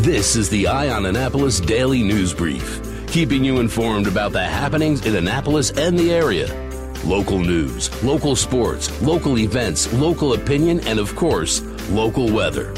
This is the Eye on Annapolis Daily News Brief, keeping you informed about the happenings in Annapolis and the area. Local news, local sports, local events, local opinion, and of course, local weather.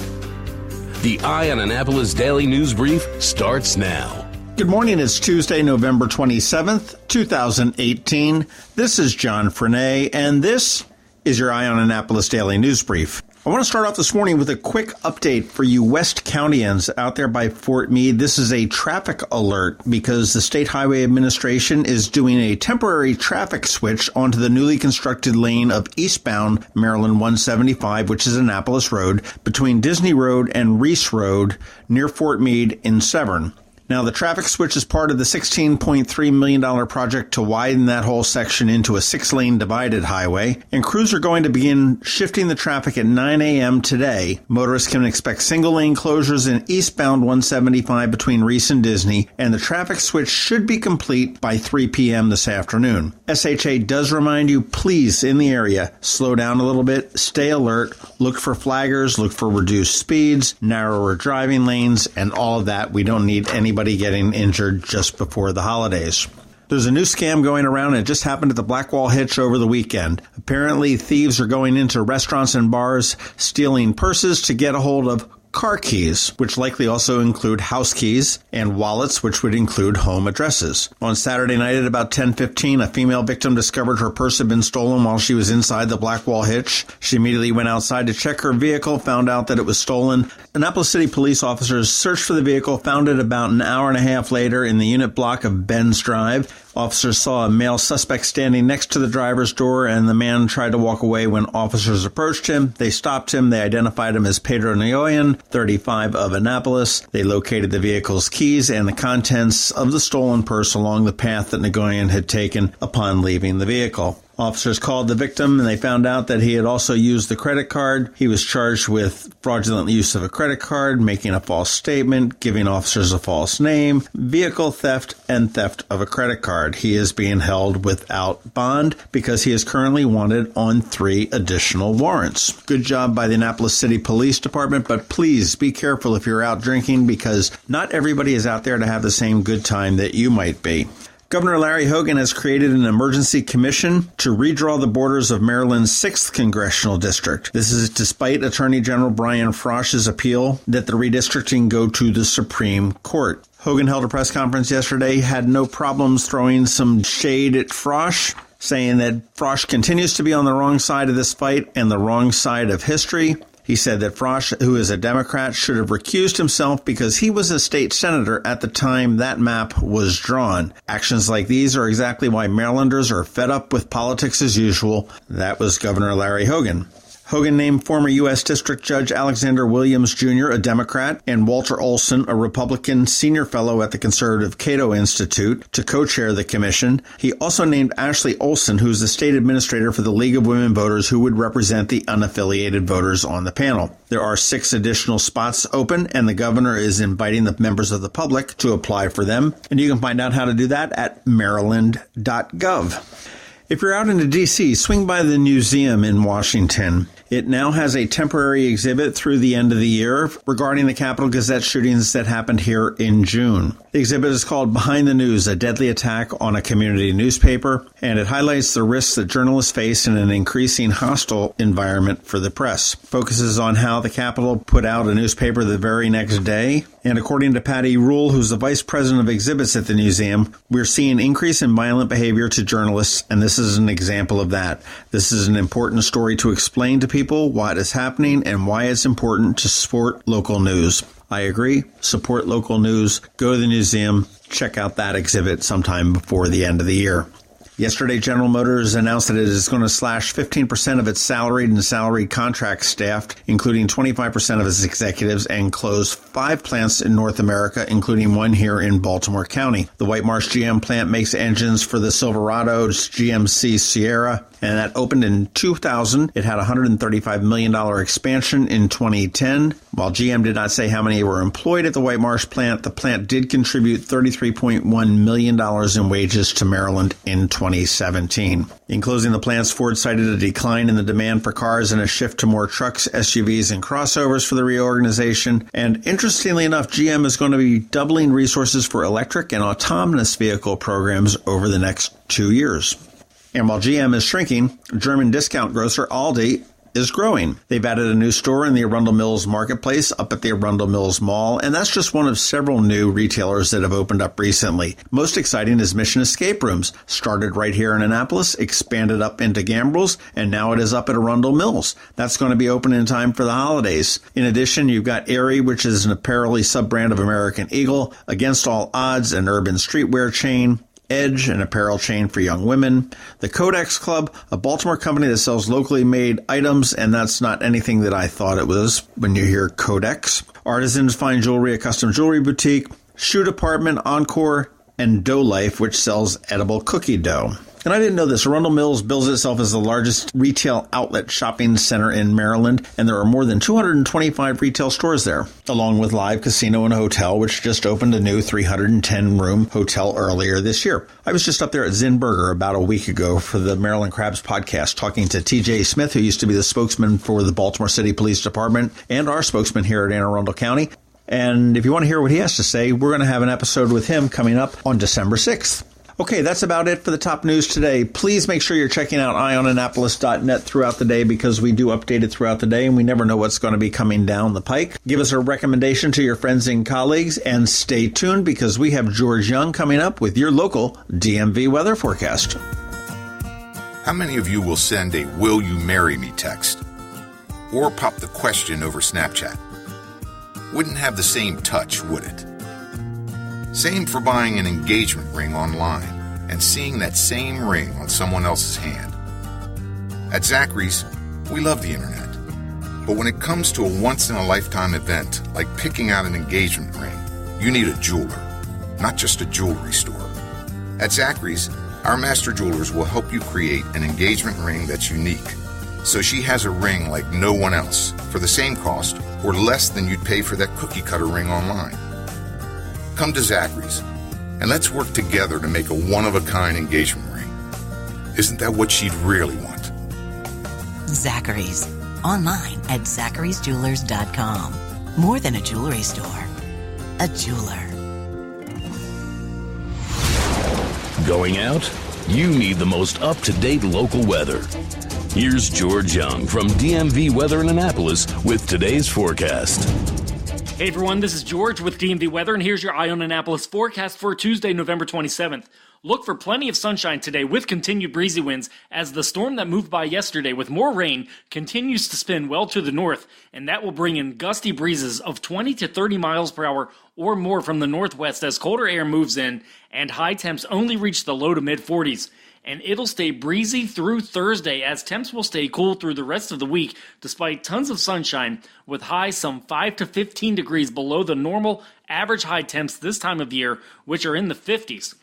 The Eye on Annapolis Daily News Brief starts now. Good morning. It's Tuesday, November 27th, 2018. This is John Frenaye, and this is your Eye on Annapolis Daily News Brief. I want to start off this morning with a quick update for you West Countyans out there by Fort Meade. This is a traffic alert because the State Highway Administration is doing a temporary traffic switch onto the newly constructed lane of eastbound Maryland 175, which is Annapolis Road, between Disney Road and Reese Road near Fort Meade in Severn. Now, the traffic switch is part of the $16.3 million project to widen that whole section into a 6-lane divided highway, and crews are going to begin shifting the traffic at 9 a.m. today. Motorists can expect single-lane closures in eastbound 175 between Reese and Disney, and the traffic switch should be complete by 3 p.m. this afternoon. SHA does remind you, please, in the area, slow down a little bit, stay alert, look for flaggers, look for reduced speeds, narrower driving lanes, and all of that. We don't need anybody getting injured just before the holidays. There's a new scam going around, and it just happened at the Blackwall Hitch over the weekend. Apparently, thieves are going into restaurants and bars, stealing purses to get a hold of car keys, which likely also include house keys, and wallets, which would include home addresses. On Saturday night at about 10:15, a female victim discovered her purse had been stolen while she was inside the Blackwall Hitch. She immediately went outside to check her vehicle, found out that it was stolen. Annapolis City police officers searched for the vehicle, found it about an hour and a half later in the unit block of Ben's Drive. Officers saw a male suspect standing next to the driver's door, and the man tried to walk away when officers approached him. They stopped him. They identified him as Pedro Nguyen, 35, of Annapolis. They located the vehicle's keys and the contents of the stolen purse along the path that Nguyen had taken upon leaving the vehicle. Officers called the victim, and they found out that he had also used the credit card. He was charged with fraudulent use of a credit card, making a false statement, giving officers a false name, vehicle theft, and theft of a credit card. He is being held without bond because he is currently wanted on 3 additional warrants. Good job by the Annapolis City Police Department, but please be careful if you're out drinking because not everybody is out there to have the same good time that you might be. Governor Larry Hogan has created an emergency commission to redraw the borders of Maryland's 6th congressional district. This is despite Attorney General Brian Frosch's appeal that the redistricting go to the Supreme Court. Hogan held a press conference yesterday, had no problems throwing some shade at Frosch, saying that Frosch continues to be on the wrong side of this fight and the wrong side of history. He said that Frosch, who is a Democrat, should have recused himself because he was a state senator at the time that map was drawn. Actions like these are exactly why Marylanders are fed up with politics as usual. That was Governor Larry Hogan. Hogan named former U.S. District Judge Alexander Williams, Jr., a Democrat, and Walter Olson, a Republican senior fellow at the conservative Cato Institute, to co-chair the commission. He also named Ashley Olson, who's the state administrator for the League of Women Voters, who would represent the unaffiliated voters on the panel. There are 6 additional spots open, and the governor is inviting the members of the public to apply for them. And you can find out how to do that at maryland.gov. If you're out into D.C., swing by the Newseum in Washington. It now has a temporary exhibit through the end of the year regarding the Capitol Gazette shootings that happened here in June. The exhibit is called Behind the News, a Deadly Attack on a Community Newspaper, and it highlights the risks that journalists face in an increasing hostile environment for the press. Focuses on how the Capitol put out a newspaper the very next day. And according to Patty Rule, who's the vice president of exhibits at the Newseum, we're seeing an increase in violent behavior to journalists, and this is an example of that. This is an important story to explain to people what is happening and why it's important to support local news. I agree. Support local news. Go to the Newseum. Check out that exhibit sometime before the end of the year. Yesterday, General Motors announced that it is going to slash 15% of its salaried and salaried contract staff, including 25% of its executives, and close 5 plants in North America, including one here in Baltimore County. The White Marsh GM plant makes engines for the Silverado, GMC Sierra, and that opened in 2000. It had a $135 million expansion in 2010. While GM did not say how many were employed at the White Marsh plant, the plant did contribute $33.1 million in wages to Maryland in 2017. In closing the plants, Ford cited a decline in the demand for cars and a shift to more trucks, SUVs, and crossovers for the reorganization. And interestingly enough, GM is going to be doubling resources for electric and autonomous vehicle programs over the next 2 years. And while GM is shrinking, German discount grocer Aldi is growing. They've added a new store in the Arundel Mills marketplace up at the Arundel Mills Mall, and that's just one of several new retailers that have opened up recently. Most exciting is Mission Escape Rooms, started right here in Annapolis, expanded up into Gambrills, and now it is up at Arundel Mills. That's going to be open in time for the holidays. In addition, you've got Aerie, which is an apparel sub-brand of American Eagle, Against All Odds, an urban streetwear chain, Edge, an apparel chain for young women, the Codex Club, a Baltimore company that sells locally made items, and that's not anything that I thought it was when you hear Codex. Artisans Fine Jewelry, a custom jewelry boutique, Shoe Department, Encore, and Dough Life, which sells edible cookie dough. And I didn't know this. Arundel Mills bills itself as the largest retail outlet shopping center in Maryland, and there are more than 225 retail stores there, along with Live Casino and Hotel, which just opened a new 310-room hotel earlier this year. I was just up there at Zinn Burger about a week ago for the Maryland Crabs podcast, talking to TJ Smith, who used to be the spokesman for the Baltimore City Police Department and our spokesman here at Anne Arundel County. And if you want to hear what he has to say, we're going to have an episode with him coming up on December 6th. Okay, that's about it for the top news today. Please make sure you're checking out eyeonannapolis.net throughout the day, because we do update it throughout the day and we never know what's going to be coming down the pike. Give us a recommendation to your friends and colleagues, and stay tuned because we have George Young coming up with your local DMV weather forecast. How many of you will send a "Will you marry me" text or pop the question over Snapchat? Wouldn't have the same touch, would it? Same for buying an engagement ring online and seeing that same ring on someone else's hand. At Zachary's, we love the internet. But when it comes to a once-in-a-lifetime event like picking out an engagement ring, you need a jeweler, not just a jewelry store. At Zachary's, our master jewelers will help you create an engagement ring that's unique, so she has a ring like no one else for the same cost or less than you'd pay for that cookie-cutter ring online. Come to Zachary's, and let's work together to make a one-of-a-kind engagement ring. Isn't that what she'd really want? Zachary's. Online at zacharysjewelers.com. More than a jewelry store. A jeweler. Going out? You need the most up-to-date local weather. Here's George Young from DMV Weather in Annapolis with today's forecast. Hey everyone, this is George with DMV Weather, and here's your Eye on Annapolis forecast for Tuesday, November 27th. Look for plenty of sunshine today with continued breezy winds as the storm that moved by yesterday with more rain continues to spin well to the north, and that will bring in gusty breezes of 20 to 30 miles per hour or more from the northwest as colder air moves in and high temps only reach the low to mid 40s. And it'll stay breezy through Thursday as temps will stay cool through the rest of the week despite tons of sunshine with highs some 5 to 15 degrees below the normal average high temps this time of year, which are in the 50s.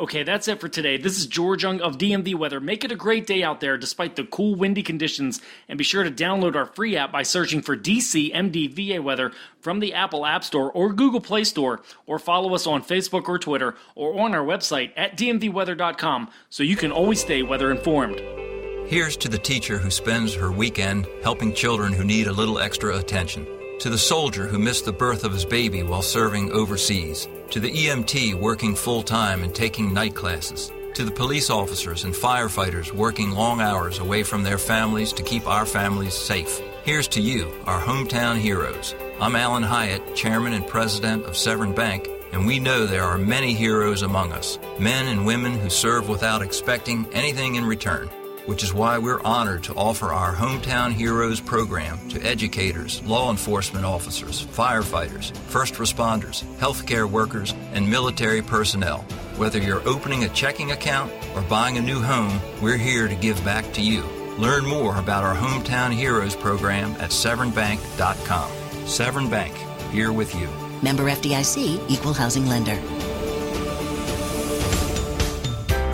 Okay, that's it for today. This is George Young of DMV Weather. Make it a great day out there despite the cool, windy conditions, and be sure to download our free app by searching for DCMDVA Weather from the Apple App Store or Google Play Store, or follow us on Facebook or Twitter, or on our website at dmvweather.com so you can always stay weather informed. Here's to the teacher who spends her weekend helping children who need a little extra attention. To the soldier who missed the birth of his baby while serving overseas. To the EMT working full-time and taking night classes. To the police officers and firefighters working long hours away from their families to keep our families safe. Here's to you, our hometown heroes. I'm Alan Hyatt, Chairman and President of Severn Bank, and we know there are many heroes among us. Men and women who serve without expecting anything in return. Which is why we're honored to offer our Hometown Heroes program to educators, law enforcement officers, firefighters, first responders, healthcare workers, and military personnel. Whether you're opening a checking account or buying a new home, we're here to give back to you. Learn more about our Hometown Heroes program at severnbank.com. Severn Bank, here with you. Member FDIC, Equal Housing Lender.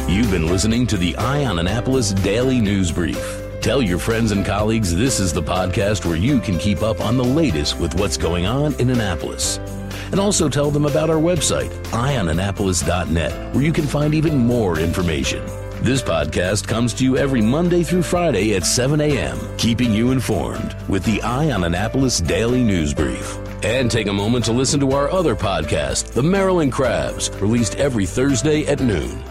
You've been listening to the Eye on Annapolis Daily News Brief. Tell your friends and colleagues this is the podcast where you can keep up on the latest with what's going on in Annapolis. And also tell them about our website, eyeonannapolis.net, where you can find even more information. This podcast comes to you every Monday through Friday at 7 a.m., keeping you informed with the Eye on Annapolis Daily News Brief. And take a moment to listen to our other podcast, The Maryland Crabs, released every Thursday at noon.